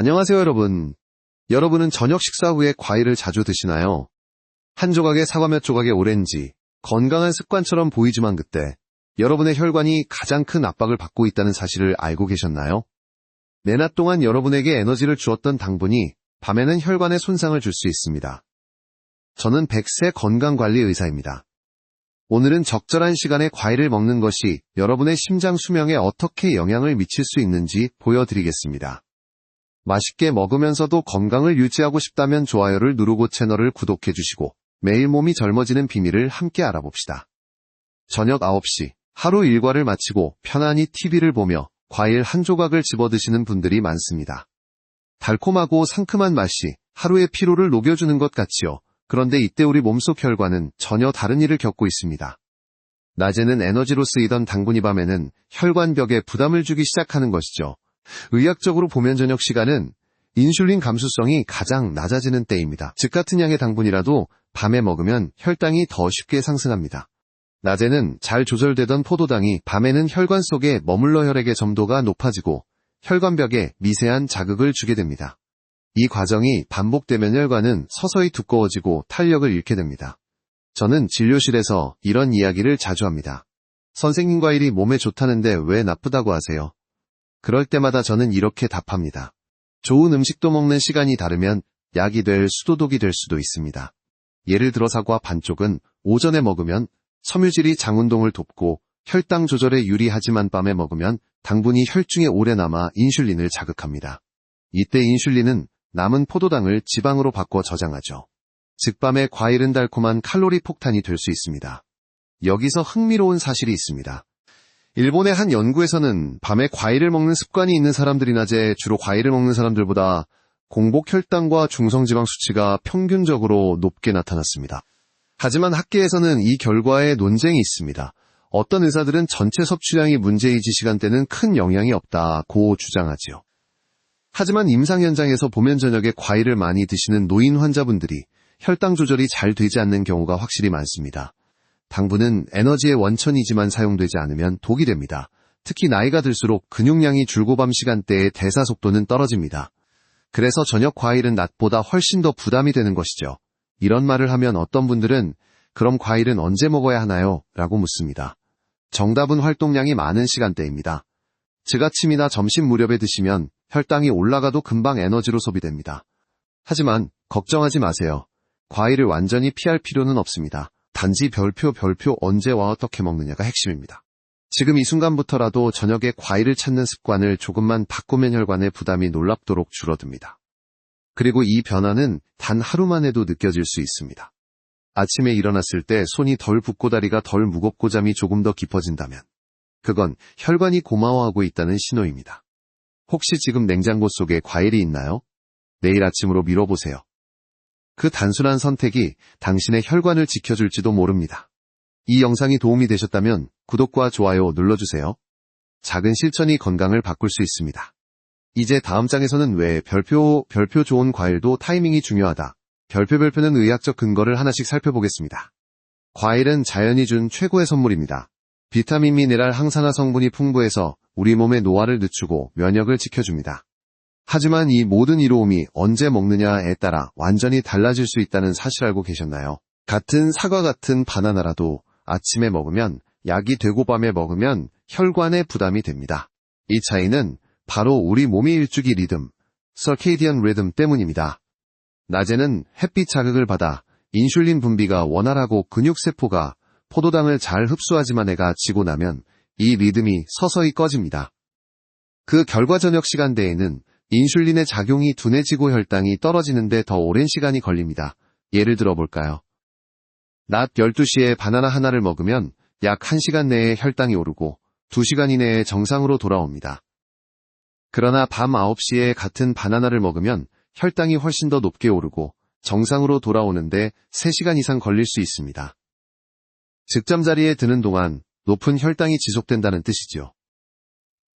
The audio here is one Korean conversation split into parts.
안녕하세요, 여러분. 여러분은 저녁 식사 후에 과일을 자주 드시나요? 한 조각에 사과 몇 조각의 오렌지, 건강한 습관처럼 보이지만 그때 여러분의 혈관이 가장 큰 압박을 받고 있다는 사실을 알고 계셨나요? 내낮 동안 여러분에게 에너지를 주었던 당분이 밤에는 혈관에 손상을 줄 수 있습니다. 저는 백세 건강관리 의사입니다. 오늘은 적절한 시간에 과일을 먹는 것이 여러분의 심장 수명에 어떻게 영향을 미칠 수 있는지 보여드리겠습니다. 맛있게 먹으면서도 건강을 유지하고 싶다면 좋아요를 누르고 채널을 구독해주시고 매일 몸이 젊어지는 비밀을 함께 알아봅시다. 저녁 9시, 하루 일과를 마치고 편안히 TV를 보며 과일 한 조각을 집어드시는 분들이 많습니다. 달콤하고 상큼한 맛이 하루의 피로를 녹여주는 것 같지요. 그런데 이때 우리 몸속 혈관은 전혀 다른 일을 겪고 있습니다. 낮에는 에너지로 쓰이던 당분이 밤에는 혈관벽에 부담을 주기 시작하는 것이죠. 의학적으로 보면 저녁 시간은 인슐린 감수성이 가장 낮아지는 때입니다. 즉 같은 양의 당분이라도 밤에 먹으면 혈당이 더 쉽게 상승합니다. 낮에는 잘 조절되던 포도당이 밤에는 혈관 속에 머물러 혈액의 점도가 높아지고 혈관벽에 미세한 자극을 주게 됩니다. 이 과정이 반복되면 혈관은 서서히 두꺼워지고 탄력을 잃게 됩니다. 저는 진료실에서 이런 이야기를 자주 합니다. 선생님, 과일이 몸에 좋다는데 왜 나쁘다고 하세요? 그럴 때마다 저는 이렇게 답합니다. 좋은 음식도 먹는 시간이 다르면 약이 될 수도독이 될 수도 있습니다. 예를 들어 사과 반쪽은 오전에 먹으면 섬유질이 장운동을 돕고 혈당 조절에 유리하지만 밤에 먹으면 당분이 혈중에 오래 남아 인슐린을 자극합니다. 이때 인슐린은 남은 포도당을 지방으로 바꿔 저장하죠. 즉 밤에 과일은 달콤한 칼로리 폭탄이 될 수 있습니다. 여기서 흥미로운 사실이 있습니다. 일본의 한 연구에서는 밤에 과일을 먹는 습관이 있는 사람들이 낮에 주로 과일을 먹는 사람들보다 공복 혈당과 중성지방 수치가 평균적으로 높게 나타났습니다. 하지만 학계에서는 이 결과에 논쟁이 있습니다. 어떤 의사들은 전체 섭취량이 문제이지 시간대는 큰 영향이 없다고 주장하지요. 하지만 임상 현장에서 보면 저녁에 과일을 많이 드시는 노인 환자분들이 혈당 조절이 잘 되지 않는 경우가 확실히 많습니다. 당분은 에너지의 원천이지만 사용되지 않으면 독이 됩니다. 특히 나이가 들수록 근육량이 줄고 밤 시간대의 대사 속도는 떨어집니다. 그래서 저녁 과일은 낮보다 훨씬 더 부담이 되는 것이죠. 이런 말을 하면 어떤 분들은 그럼 과일은 언제 먹어야 하나요? 라고 묻습니다. 정답은 활동량이 많은 시간대입니다. 즉 아침이나 점심 무렵에 드시면 혈당이 올라가도 금방 에너지로 소비됩니다. 하지만 걱정하지 마세요. 과일을 완전히 피할 필요는 없습니다. 단지 별표 언제와 어떻게 먹느냐가 핵심입니다. 지금 이 순간부터라도 저녁에 과일을 찾는 습관을 조금만 바꾸면 혈관의 부담이 놀랍도록 줄어듭니다. 그리고 이 변화는 단 하루만 해도 느껴질 수 있습니다. 아침에 일어났을 때 손이 덜 붓고 다리가 덜 무겁고 잠이 조금 더 깊어진다면 그건 혈관이 고마워하고 있다는 신호입니다. 혹시 지금 냉장고 속에 과일이 있나요? 내일 아침으로 미뤄보세요. 그 단순한 선택이 당신의 혈관을 지켜줄지도 모릅니다. 이 영상이 도움이 되셨다면 구독과 좋아요 눌러주세요. 작은 실천이 건강을 바꿀 수 있습니다. 이제 다음 장에서는 왜 별표 좋은 과일도 타이밍이 중요하다. 별표는 의학적 근거를 하나씩 살펴보겠습니다. 과일은 자연이 준 최고의 선물입니다. 비타민, 미네랄, 항산화 성분이 풍부해서 우리 몸의 노화를 늦추고 면역을 지켜줍니다. 하지만 이 모든 이로움이 언제 먹느냐에 따라 완전히 달라질 수 있다는 사실 알고 계셨나요? 같은 사과 같은 바나나라도 아침에 먹으면 약이 되고 밤에 먹으면 혈관에 부담이 됩니다. 이 차이는 바로 우리 몸의 일주기 리듬, 서케이디언 리듬 때문입니다. 낮에는 햇빛 자극을 받아 인슐린 분비가 원활하고 근육세포가 포도당을 잘 흡수하지만 해가 지고 나면 이 리듬이 서서히 꺼집니다. 그 결과 저녁 시간대에는 인슐린의 작용이 둔해지고 혈당이 떨어지는데 더 오랜 시간이 걸립니다. 예를 들어 볼까요? 낮 12시에 바나나 하나를 먹으면 약 1시간 내에 혈당이 오르고 2시간 이내에 정상으로 돌아옵니다. 그러나 밤 9시에 같은 바나나를 먹으면 혈당이 훨씬 더 높게 오르고 정상으로 돌아오는데 3시간 이상 걸릴 수 있습니다. 즉 잠자리에 드는 동안 높은 혈당이 지속된다는 뜻이죠.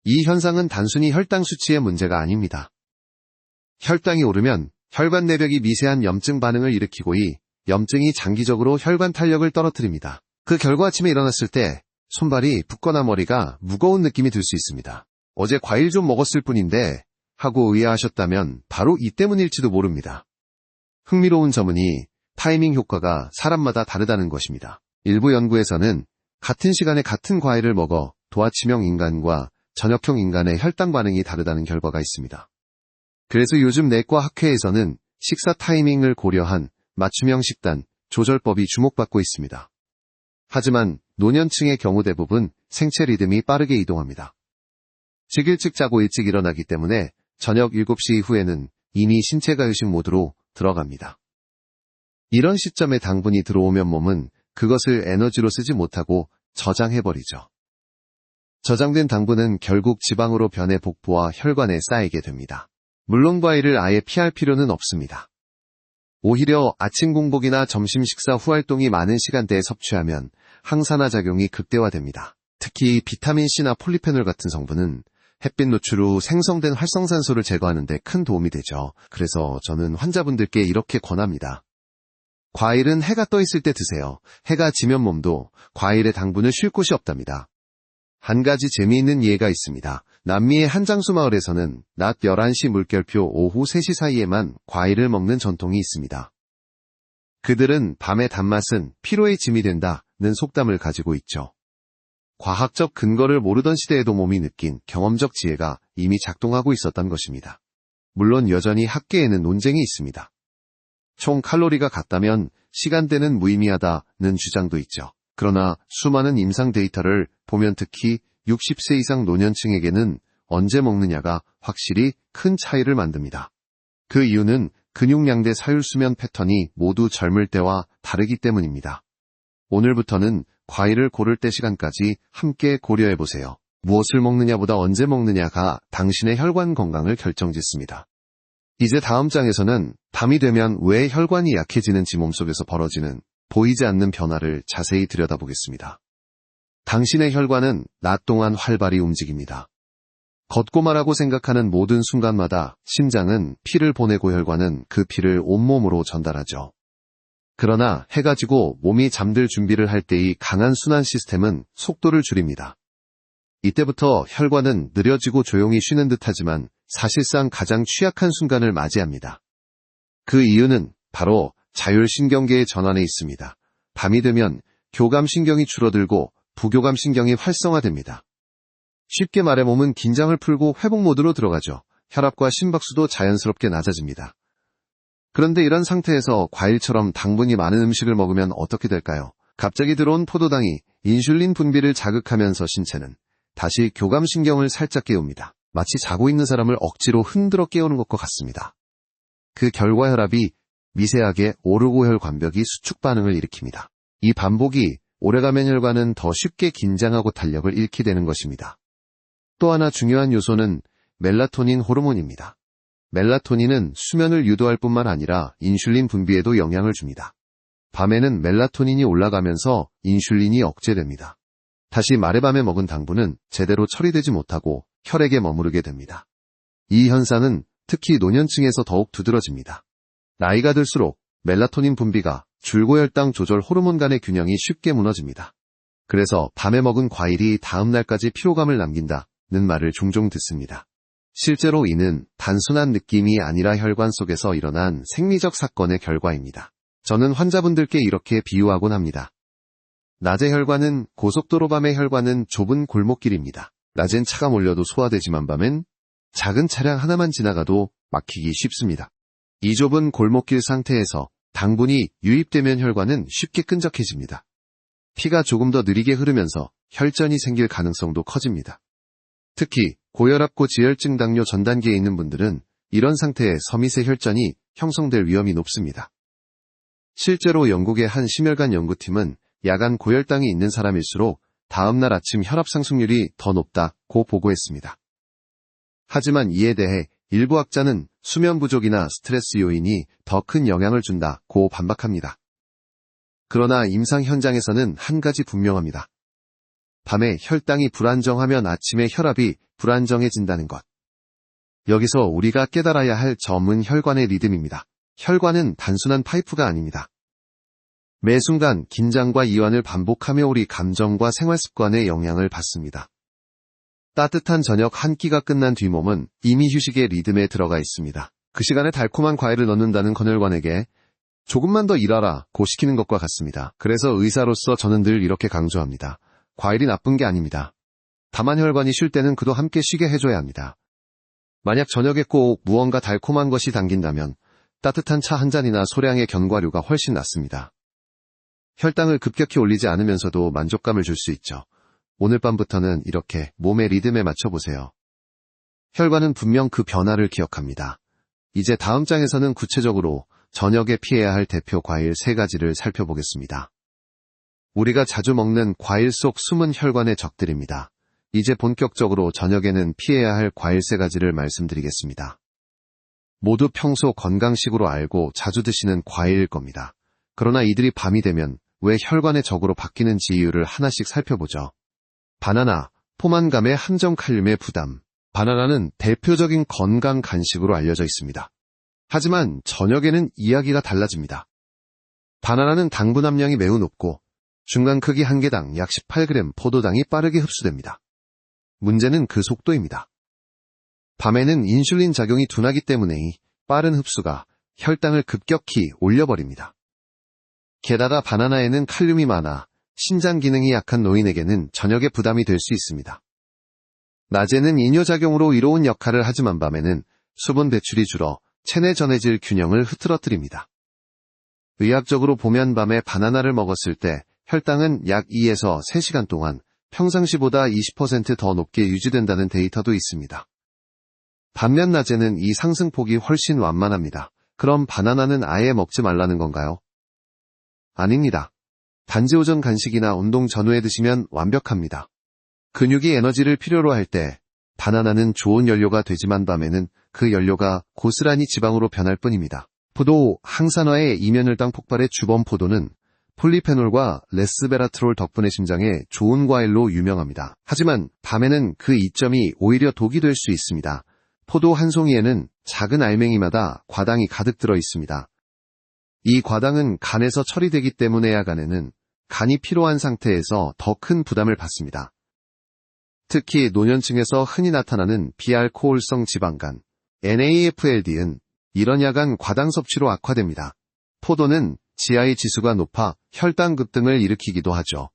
이 현상은 단순히 혈당 수치의 문제가 아닙니다. 혈당이 오르면 혈관 내벽이 미세한 염증 반응을 일으키고 이 염증이 장기적으로 혈관 탄력을 떨어뜨립니다. 그 결과 아침에 일어났을 때 손발이 붓거나 머리가 무거운 느낌이 들 수 있습니다. 어제 과일 좀 먹었을 뿐인데 하고 의아하셨다면 바로 이 때문일지도 모릅니다. 흥미로운 점은이 타이밍 효과가 사람마다 다르다는 것입니다. 일부 연구에서는 같은 시간에 같은 과일을 먹어 도아치형 인간과 저녁형 인간의 혈당 반응이 다르다는 결과가 있습니다. 그래서 요즘 내과 학회에서는 식사 타이밍을 고려한 맞춤형 식단, 조절법이 주목받고 있습니다. 하지만 노년층의 경우 대부분 생체 리듬이 빠르게 이동합니다. 즉 일찍 자고 일찍 일어나기 때문에 저녁 7시 이후에는 이미 신체가 휴식 모드로 들어갑니다. 이런 시점에 당분이 들어오면 몸은 그것을 에너지로 쓰지 못하고 저장해버리죠. 저장된 당분은 결국 지방으로 변해 복부와 혈관에 쌓이게 됩니다. 물론 과일을 아예 피할 필요는 없습니다. 오히려 아침 공복이나 점심 식사 후 활동이 많은 시간대에 섭취하면 항산화 작용이 극대화됩니다. 특히 비타민C나 폴리페놀 같은 성분은 햇빛 노출 후 생성된 활성산소를 제거하는 데 큰 도움이 되죠. 그래서 저는 환자분들께 이렇게 권합니다. 과일은 해가 떠 있을 때 드세요. 해가 지면 몸도 과일의 당분을 쉴 곳이 없답니다. 한 가지 재미있는 예가 있습니다. 남미의 한 장수 마을에서는 낮 11시 물결표 오후 3시 사이에만 과일을 먹는 전통이 있습니다. 그들은 밤의 단맛은 피로의 짐이 된다는 속담을 가지고 있죠. 과학적 근거를 모르던 시대에도 몸이 느낀 경험적 지혜가 이미 작동하고 있었던 것입니다. 물론 여전히 학계에는 논쟁이 있습니다. 총 칼로리가 같다면 시간대는 무의미하다는 주장도 있죠. 그러나 수많은 임상 데이터를 보면 특히 60세 이상 노년층에게는 언제 먹느냐가 확실히 큰 차이를 만듭니다. 그 이유는 근육량 대 사율수면 패턴이 모두 젊을 때와 다르기 때문입니다. 오늘부터는 과일을 고를 때 시간까지 함께 고려해보세요. 무엇을 먹느냐보다 언제 먹느냐가 당신의 혈관 건강을 결정짓습니다. 이제 다음 장에서는 밤이 되면 왜 혈관이 약해지는지 몸속에서 벌어지는 보이지 않는 변화를 자세히 들여다보겠습니다. 당신의 혈관은 낮 동안 활발히 움직입니다. 걷고 말하고 생각하는 모든 순간마다 심장은 피를 보내고 혈관은 그 피를 온몸으로 전달하죠. 그러나 해가 지고 몸이 잠들 준비를 할 때의 강한 순환 시스템은 속도를 줄입니다. 이때부터 혈관은 느려지고 조용히 쉬는 듯하지만 사실상 가장 취약한 순간을 맞이합니다. 그 이유는 바로 자율신경계의 전환에 있습니다. 밤이 되면 교감신경이 줄어들고 부교감신경이 활성화됩니다. 쉽게 말해 몸은 긴장을 풀고 회복 모드로 들어가죠. 혈압과 심박수도 자연스럽게 낮아집니다. 그런데 이런 상태에서 과일처럼 당분이 많은 음식을 먹으면 어떻게 될까요? 갑자기 들어온 포도당이 인슐린 분비를 자극하면서 신체는 다시 교감신경을 살짝 깨웁니다. 마치 자고 있는 사람을 억지로 흔들어 깨우는 것과 같습니다. 그 결과 혈압이 미세하게 오르고 혈관벽이 수축 반응을 일으킵니다. 이 반복이 오래가면 혈관은 더 쉽게 긴장하고 탄력을 잃게 되는 것입니다. 또 하나 중요한 요소는 멜라토닌 호르몬입니다. 멜라토닌은 수면을 유도할 뿐만 아니라 인슐린 분비에도 영향을 줍니다. 밤에는 멜라토닌이 올라가면서 인슐린이 억제됩니다. 다시 말해 밤에 먹은 당분은 제대로 처리되지 못하고 혈액에 머무르게 됩니다. 이 현상은 특히 노년층에서 더욱 두드러집니다. 나이가 들수록 멜라토닌 분비가 줄고혈당 조절 호르몬 간의 균형이 쉽게 무너집니다. 그래서 밤에 먹은 과일이 다음 날까지 피로감을 남긴다는 말을 종종 듣습니다. 실제로 이는 단순한 느낌이 아니라 혈관 속에서 일어난 생리적 사건의 결과입니다. 저는 환자분들께 이렇게 비유하곤 합니다. 낮의 혈관은 고속도로, 밤의 혈관은 좁은 골목길입니다. 낮엔 차가 몰려도 소화되지만 밤엔 작은 차량 하나만 지나가도 막히기 쉽습니다. 이 좁은 골목길 상태에서 당분이 유입되면 혈관은 쉽게 끈적해집니다. 피가 조금 더 느리게 흐르면서 혈전이 생길 가능성도 커집니다. 특히 고혈압, 고지혈증, 당뇨 전 단계에 있는 분들은 이런 상태에 서밋의 혈전이 형성될 위험이 높습니다. 실제로 영국의 한 심혈관 연구팀은 야간 고혈당이 있는 사람일수록 다음날 아침 혈압 상승률이 더 높다고 보고했습니다. 하지만 이에 대해 일부 학자는 수면 부족이나 스트레스 요인이 더 큰 영향을 준다고 반박합니다. 그러나 임상 현장에서는 한 가지 분명합니다. 밤에 혈당이 불안정하면 아침에 혈압이 불안정해진다는 것. 여기서 우리가 깨달아야 할 점은 혈관의 리듬입니다. 혈관은 단순한 파이프가 아닙니다. 매 순간 긴장과 이완을 반복하며 우리 감정과 생활 습관에 영향을 받습니다. 따뜻한 저녁 한 끼가 끝난 뒤 몸은 이미 휴식의 리듬에 들어가 있습니다. 그 시간에 달콤한 과일을 넣는다는 건혈관에게 조금만 더 일하라고 시키는 것과 같습니다. 그래서 의사로서 저는 늘 이렇게 강조합니다. 과일이 나쁜 게 아닙니다. 다만 혈관이 쉴 때는 그도 함께 쉬게 해줘야 합니다. 만약 저녁에 꼭 무언가 달콤한 것이 당긴다면 따뜻한 차 한 잔이나 소량의 견과류가 훨씬 낫습니다. 혈당을 급격히 올리지 않으면서도 만족감을 줄 수 있죠. 오늘 밤부터는 이렇게 몸의 리듬에 맞춰보세요. 혈관은 분명 그 변화를 기억합니다. 이제 다음 장에서는 구체적으로 저녁에 피해야 할 대표 과일 3가지를 살펴보겠습니다. 우리가 자주 먹는 과일 속 숨은 혈관의 적들입니다. 이제 본격적으로 저녁에는 피해야 할 과일 3가지를 말씀드리겠습니다. 모두 평소 건강식으로 알고 자주 드시는 과일일 겁니다. 그러나 이들이 밤이 되면 왜 혈관의 적으로 바뀌는지 이유를 하나씩 살펴보죠. 바나나, 포만감의 함정 칼륨의 부담. 바나나는 대표적인 건강 간식으로 알려져 있습니다. 하지만 저녁에는 이야기가 달라집니다. 바나나는 당분 함량이 매우 높고 중간 크기 한 개당 약 18g 포도당이 빠르게 흡수됩니다. 문제는 그 속도입니다. 밤에는 인슐린 작용이 둔하기 때문에 이 빠른 흡수가 혈당을 급격히 올려버립니다. 게다가 바나나에는 칼륨이 많아 신장 기능이 약한 노인에게는 저녁에 부담이 될 수 있습니다. 낮에는 이뇨작용으로 이로운 역할을 하지만 밤에는 수분 배출이 줄어 체내 전해질 균형을 흐트러뜨립니다. 의학적으로 보면 밤에 바나나를 먹었을 때 혈당은 약 2에서 3시간 동안 평상시보다 20% 더 높게 유지된다는 데이터도 있습니다. 반면 낮에는 이 상승폭이 훨씬 완만합니다. 그럼 바나나는 아예 먹지 말라는 건가요? 아닙니다. 단지 오전 간식이나 운동 전후에 드시면 완벽합니다. 근육이 에너지를 필요로 할 때 바나나는 좋은 연료가 되지만 밤에는 그 연료가 고스란히 지방으로 변할 뿐입니다. 포도 항산화의 이면혈당 폭발의 주범 포도는 폴리페놀과 레스베라트롤 덕분에 심장에 좋은 과일로 유명합니다. 하지만 밤에는 그 이점이 오히려 독이 될 수 있습니다. 포도 한 송이에는 작은 알맹이마다 과당이 가득 들어 있습니다. 이 과당은 간에서 처리되기 때문에 야간에는 간이 피로한 상태에서 더 큰 부담을 받습니다. 특히 노년층에서 흔히 나타나는 비알코올성 지방간, NAFLD는 이런 야간 과당 섭취로 악화됩니다. 포도는 GI 지수가 높아 혈당 급등을 일으키기도 하죠.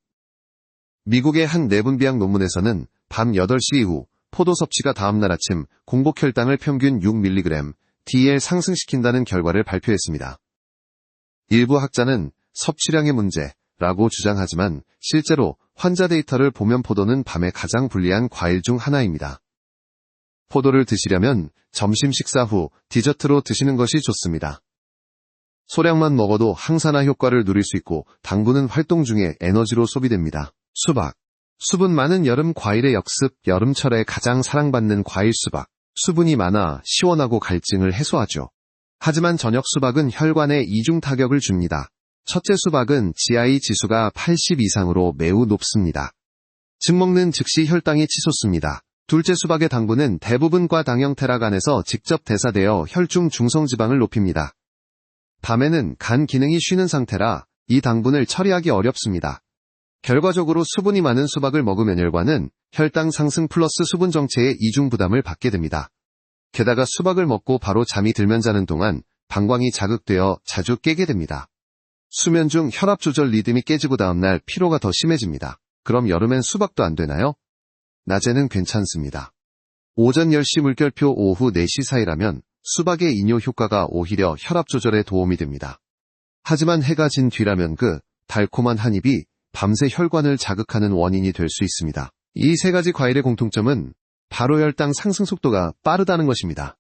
미국의 한 내분비학 논문에서는 밤 8시 이후 포도 섭취가 다음날 아침 공복 혈당을 평균 6mg, DL 상승시킨다는 결과를 발표했습니다. 일부 학자는 섭취량의 문제라고 주장하지만 실제로 환자 데이터를 보면 포도는 밤에 가장 불리한 과일 중 하나입니다. 포도를 드시려면 점심 식사 후 디저트로 드시는 것이 좋습니다. 소량만 먹어도 항산화 효과를 누릴 수 있고 당분은 활동 중에 에너지로 소비됩니다. 수박. 수분 많은 여름 과일의 역습, 여름철에 가장 사랑받는 과일 수박. 수분이 많아 시원하고 갈증을 해소하죠. 하지만 저녁 수박은 혈관에 이중 타격을 줍니다. 첫째 수박은 GI 지수가 80 이상으로 매우 높습니다. 즉 먹는 즉시 혈당이 치솟습니다. 둘째 수박의 당분은 대부분 과당형 테라간에서 직접 대사되어 혈중 중성지방을 높입니다. 밤에는 간 기능이 쉬는 상태라 이 당분을 처리하기 어렵습니다. 결과적으로 수분이 많은 수박을 먹으면 혈관은 혈당 상승 플러스 수분 정체의 이중 부담을 받게 됩니다. 게다가 수박을 먹고 바로 잠이 들면 자는 동안 방광이 자극되어 자주 깨게 됩니다. 수면 중 혈압 조절 리듬이 깨지고 다음날 피로가 더 심해집니다. 그럼 여름엔 수박도 안 되나요? 낮에는 괜찮습니다. 오전 10시 물결표 오후 4시 사이라면 수박의 이뇨 효과가 오히려 혈압 조절에 도움이 됩니다. 하지만 해가 진 뒤라면 그 달콤한 한 입이 밤새 혈관을 자극하는 원인이 될 수 있습니다. 이 3가지 과일의 공통점은 바로 혈당 상승 속도가 빠르다는 것입니다.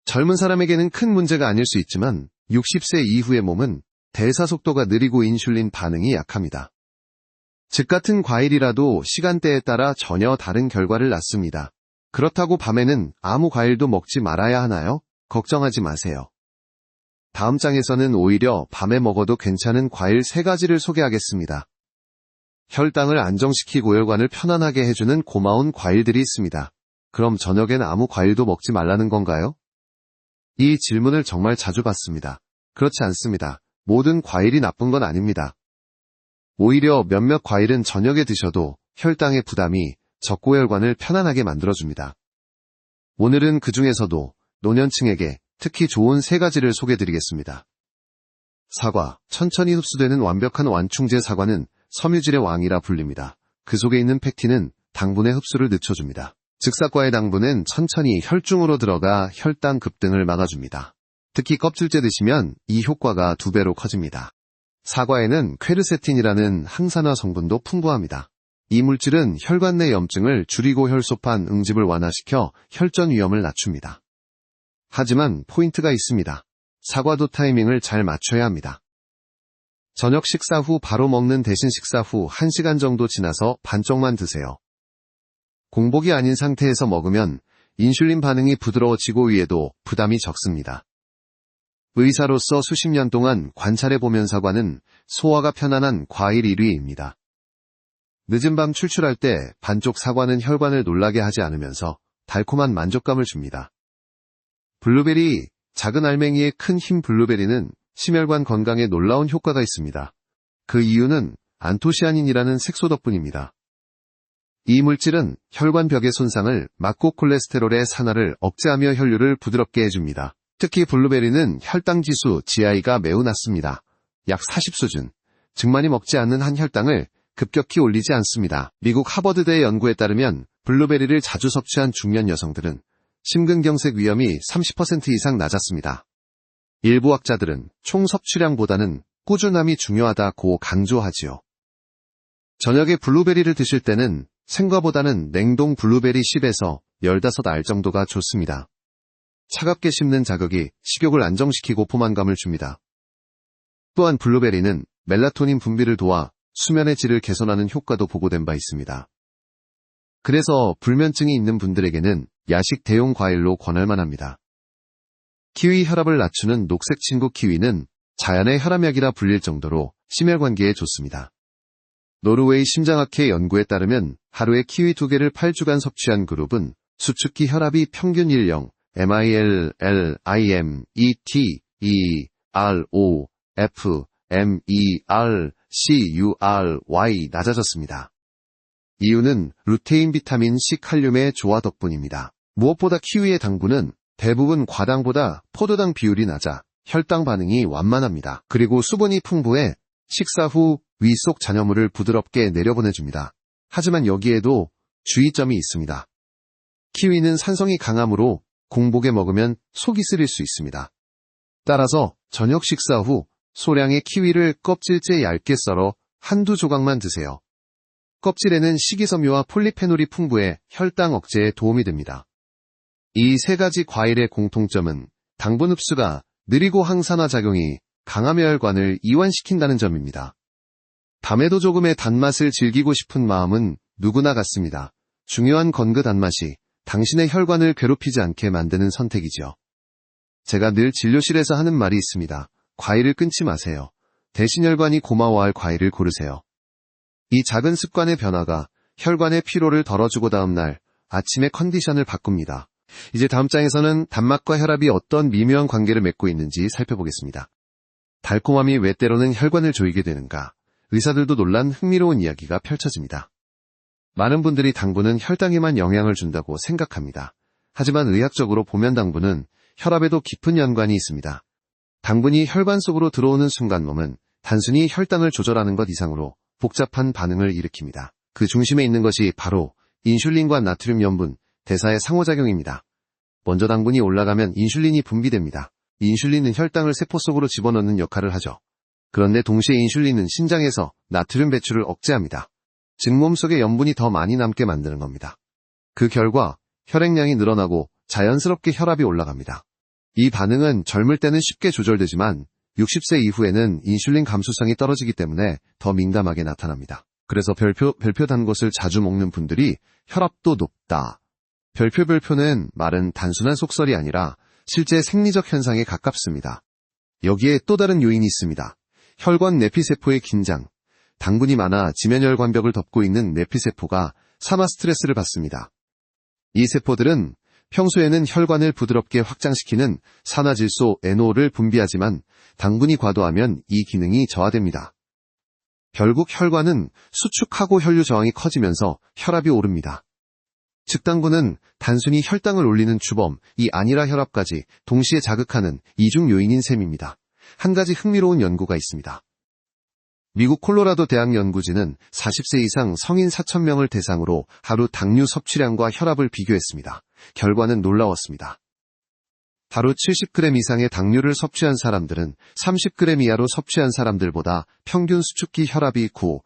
젊은 사람에게는 큰 문제가 아닐 수 있지만 60세 이후의 몸은 대사 속도가 느리고 인슐린 반응이 약합니다. 즉 같은 과일이라도 시간대에 따라 전혀 다른 결과를 낳습니다. 그렇다고 밤에는 아무 과일도 먹지 말아야 하나요? 걱정하지 마세요. 다음 장에서는 오히려 밤에 먹어도 괜찮은 과일 3가지를 소개하겠습니다. 혈당을 안정시키고 혈관을 편안하게 해주는 고마운 과일들이 있습니다. 그럼 저녁엔 아무 과일도 먹지 말라는 건가요? 이 질문을 정말 자주 받습니다. 그렇지 않습니다. 모든 과일이 나쁜 건 아닙니다. 오히려 몇몇 과일은 저녁에 드셔도 혈당의 부담이 적고혈관을 편안하게 만들어줍니다. 오늘은 그 중에서도 노년층에게 특히 좋은 3가지를 소개드리겠습니다. 사과, 천천히 흡수되는 완벽한 완충제 사과는 섬유질의 왕이라 불립니다. 그 속에 있는 팩틴은 당분의 흡수를 늦춰줍니다. 즉 사과의 당분은 천천히 혈중으로 들어가 혈당 급등을 막아줍니다. 특히 껍질째 드시면 이 효과가 2배로 커집니다. 사과에는 퀘르세틴이라는 항산화 성분도 풍부합니다. 이 물질은 혈관 내 염증을 줄이고 혈소판 응집을 완화시켜 혈전 위험을 낮춥니다. 하지만 포인트가 있습니다. 사과도 타이밍을 잘 맞춰야 합니다. 저녁 식사 후 바로 먹는 대신 식사 후 1시간 정도 지나서 반쪽만 드세요. 공복이 아닌 상태에서 먹으면 인슐린 반응이 부드러워지고 위에도 부담이 적습니다. 의사로서 수십 년 동안 관찰해보면 사과는 소화가 편안한 과일 1위입니다. 늦은 밤 출출할 때 반쪽 사과는 혈관을 놀라게 하지 않으면서 달콤한 만족감을 줍니다. 블루베리, 작은 알맹이의 큰 흰 블루베리는 심혈관 건강에 놀라운 효과가 있습니다. 그 이유는 안토시아닌이라는 색소 덕분입니다. 이 물질은 혈관 벽의 손상을 막고 콜레스테롤의 산화를 억제하며 혈류를 부드럽게 해줍니다. 특히 블루베리는 혈당지수 GI가 매우 낮습니다. 약 40 수준. 즉 많이 먹지 않는 한 혈당을 급격히 올리지 않습니다. 미국 하버드대 연구에 따르면 블루베리를 자주 섭취한 중년 여성들은 심근경색 위험이 30% 이상 낮았습니다. 일부 학자들은 총 섭취량보다는 꾸준함이 중요하다고 강조하지요. 저녁에 블루베리를 드실 때는 생과보다는 냉동 블루베리 10에서 15알 정도가 좋습니다. 차갑게 씹는 자극이 식욕을 안정시키고 포만감을 줍니다. 또한 블루베리는 멜라토닌 분비를 도와 수면의 질을 개선하는 효과도 보고된 바 있습니다. 그래서 불면증이 있는 분들에게는 야식 대용 과일로 권할만 합니다. 키위 혈압을 낮추는 녹색 친구 키위는 자연의 혈압약이라 불릴 정도로 심혈관계에 좋습니다. 노르웨이 심장학회 연구에 따르면 하루에 키위 2개를 8주간 섭취한 그룹은 수축기 혈압이 평균 10, MIL, L, IM, ET, E, R, O, F, M, E, R, C, U, R, Y 낮아졌습니다. 이유는 루테인, 비타민 C, 칼륨의 조화 덕분입니다. 무엇보다 키위의 당분은 대부분 과당보다 포도당 비율이 낮아 혈당 반응이 완만합니다. 그리고 수분이 풍부해 식사 후 위 속 잔여물을 부드럽게 내려보내줍니다. 하지만 여기에도 주의점이 있습니다. 키위는 산성이 강하므로 공복에 먹으면 속이 쓰릴 수 있습니다. 따라서 저녁 식사 후 소량의 키위를 껍질째 얇게 썰어 한두 조각만 드세요. 껍질에는 식이섬유와 폴리페놀이 풍부해 혈당 억제에 도움이 됩니다. 이 3가지 과일의 공통점은 당분 흡수가 느리고 항산화 작용이 강하며 혈관을 이완시킨다는 점입니다. 밤에도 조금의 단맛을 즐기고 싶은 마음은 누구나 같습니다. 중요한 건 그 단맛이 당신의 혈관을 괴롭히지 않게 만드는 선택이죠. 제가 늘 진료실에서 하는 말이 있습니다. 과일을 끊지 마세요. 대신 혈관이 고마워할 과일을 고르세요. 이 작은 습관의 변화가 혈관의 피로를 덜어주고 다음날 아침의 컨디션을 바꿉니다. 이제 다음 장에서는 단맛과 혈압이 어떤 미묘한 관계를 맺고 있는지 살펴보겠습니다. 달콤함이 왜 때로는 혈관을 조이게 되는가? 의사들도 놀란 흥미로운 이야기가 펼쳐집니다. 많은 분들이 당분은 혈당에만 영향을 준다고 생각합니다. 하지만 의학적으로 보면 당분은 혈압에도 깊은 연관이 있습니다. 당분이 혈관 속으로 들어오는 순간 몸은 단순히 혈당을 조절하는 것 이상으로 복잡한 반응을 일으킵니다. 그 중심에 있는 것이 바로 인슐린과 나트륨 염분, 대사의 상호작용입니다. 먼저 당분이 올라가면 인슐린이 분비됩니다. 인슐린은 혈당을 세포 속으로 집어넣는 역할을 하죠. 그런데 동시에 인슐린은 신장에서 나트륨 배출을 억제합니다. 즉 몸속에 염분이 더 많이 남게 만드는 겁니다. 그 결과 혈액량이 늘어나고 자연스럽게 혈압이 올라갑니다. 이 반응은 젊을 때는 쉽게 조절되지만 60세 이후에는 인슐린 감수성이 떨어지기 때문에 더 민감하게 나타납니다. 그래서 별표 단 것을 자주 먹는 분들이 혈압도 높다. 별표는 말은 단순한 속설이 아니라 실제 생리적 현상에 가깝습니다. 여기에 또 다른 요인이 있습니다. 혈관 내피세포의 긴장. 당분이 많아 지면혈관벽을 덮고 있는 내피세포가 산화 스트레스를 받습니다. 이 세포들은 평소에는 혈관을 부드럽게 확장시키는 산화질소 NO를 분비하지만 당분이 과도하면 이 기능이 저하됩니다. 결국 혈관은 수축하고 혈류 저항이 커지면서 혈압이 오릅니다. 즉 당분은 단순히 혈당을 올리는 주범이 아니라 혈압까지 동시에 자극하는 이중 요인인 셈입니다. 한 가지 흥미로운 연구가 있습니다. 미국 콜로라도 대학 연구진은 40세 이상 성인 4,000명을 대상으로 하루 당류 섭취량과 혈압을 비교했습니다. 결과는 놀라웠습니다. 하루 70g 이상의 당류를 섭취한 사람들은 30g 이하로 섭취한 사람들보다 평균 수축기 혈압이 9,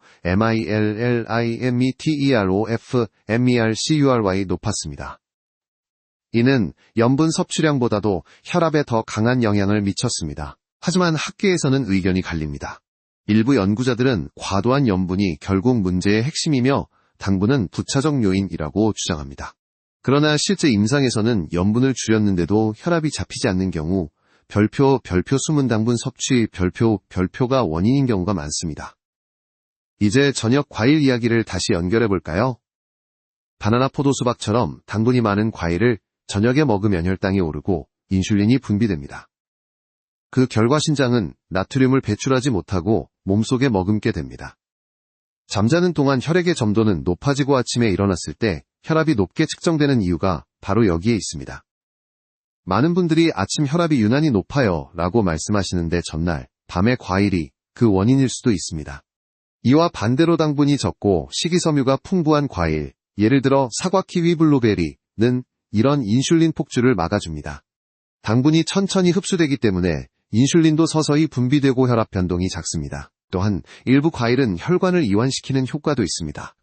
MILLIMETEROF-MERCURY 높았습니다. 이는 염분 섭취량보다도 혈압에 더 강한 영향을 미쳤습니다. 하지만 학계에서는 의견이 갈립니다. 일부 연구자들은 과도한 염분이 결국 문제의 핵심이며 당분은 부차적 요인이라고 주장합니다. 그러나 실제 임상에서는 염분을 줄였는데도 혈압이 잡히지 않는 경우 별표 숨은 당분 섭취 별표가 원인인 경우가 많습니다. 이제 저녁 과일 이야기를 다시 연결해 볼까요? 바나나 포도 수박처럼 당분이 많은 과일을 저녁에 먹으면 혈당이 오르고 인슐린이 분비됩니다. 그 결과 신장은 나트륨을 배출하지 못하고 몸속에 머금게 됩니다. 잠자는 동안 혈액의 점도는 높아지고 아침에 일어났을 때 혈압이 높게 측정되는 이유가 바로 여기에 있습니다. 많은 분들이 아침 혈압이 유난히 높아요 라고 말씀하시는데 전날 밤에 과일이 그 원인일 수도 있습니다. 이와 반대로 당분이 적고 식이섬유가 풍부한 과일, 예를 들어 사과, 키위, 블루베리는 이런 인슐린 폭주를 막아줍니다. 당분이 천천히 흡수되기 때문에 인슐린도 서서히 분비되고 혈압 변동이 작습니다. 또한 일부 과일은 혈관을 이완시키는 효과도 있습니다.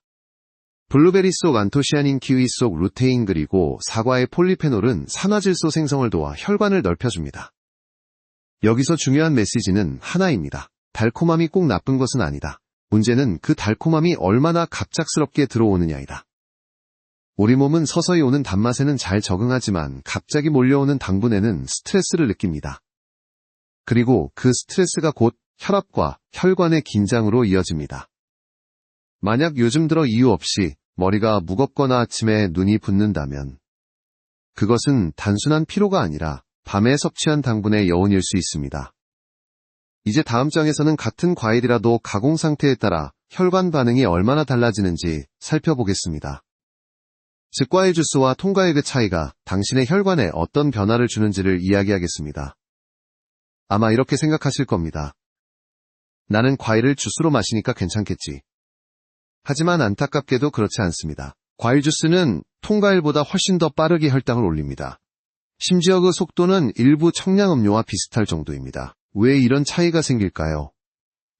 블루베리 속 안토시아닌, 키위 속 루테인, 그리고 사과의 폴리페놀은 산화질소 생성을 도와 혈관을 넓혀줍니다. 여기서 중요한 메시지는 하나입니다. 달콤함이 꼭 나쁜 것은 아니다. 문제는 그 달콤함이 얼마나 갑작스럽게 들어오느냐이다. 우리 몸은 서서히 오는 단맛에는 잘 적응하지만 갑자기 몰려오는 당분에는 스트레스를 느낍니다. 그리고 그 스트레스가 곧 혈압과 혈관의 긴장으로 이어집니다. 만약 요즘 들어 이유 없이 머리가 무겁거나 아침에 눈이 붓는다면 그것은 단순한 피로가 아니라 밤에 섭취한 당분의 여운일 수 있습니다. 이제 다음 장에서는 같은 과일이라도 가공 상태에 따라 혈관 반응이 얼마나 달라지는지 살펴보겠습니다. 즉 과일 주스와 통과일의 차이가 당신의 혈관에 어떤 변화를 주는지를 이야기하겠습니다. 아마 이렇게 생각하실 겁니다. 나는 과일을 주스로 마시니까 괜찮겠지. 하지만 안타깝게도 그렇지 않습니다. 과일 주스는 통과일보다 훨씬 더 빠르게 혈당을 올립니다. 심지어 그 속도는 일부 청량음료와 비슷할 정도입니다. 왜 이런 차이가 생길까요?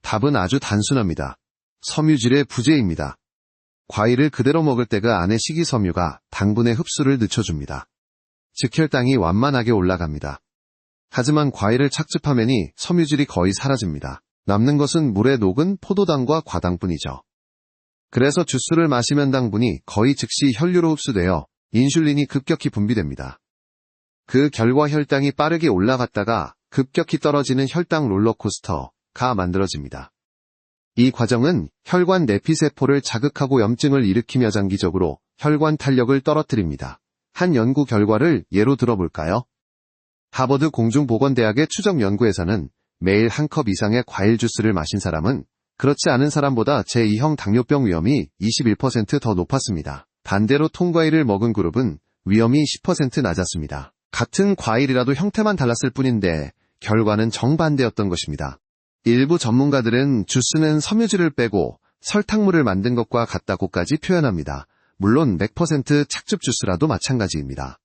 답은 아주 단순합니다. 섬유질의 부재입니다. 과일을 그대로 먹을 때 그 안의 식이섬유가 당분의 흡수를 늦춰줍니다. 즉 혈당이 완만하게 올라갑니다. 하지만 과일을 착즙하면이 섬유질이 거의 사라집니다. 남는 것은 물에 녹은 포도당과 과당뿐이죠. 그래서 주스를 마시면 당분이 거의 즉시 혈류로 흡수되어 인슐린이 급격히 분비됩니다. 그 결과 혈당이 빠르게 올라갔다가 급격히 떨어지는 혈당 롤러코스터가 만들어집니다. 이 과정은 혈관 내피세포를 자극하고 염증을 일으키며 장기적으로 혈관 탄력을 떨어뜨립니다. 한 연구 결과를 예로 들어볼까요? 하버드 공중보건대학의 추적 연구에서는 매일 한 컵 이상의 과일 주스를 마신 사람은 그렇지 않은 사람보다 제2형 당뇨병 위험이 21% 더 높았습니다. 반대로 통과일을 먹은 그룹은 위험이 10% 낮았습니다. 같은 과일이라도 형태만 달랐을 뿐인데 결과는 정반대였던 것입니다. 일부 전문가들은 주스는 섬유질을 빼고 설탕물을 만든 것과 같다고까지 표현합니다. 물론 100% 착즙 주스라도 마찬가지입니다.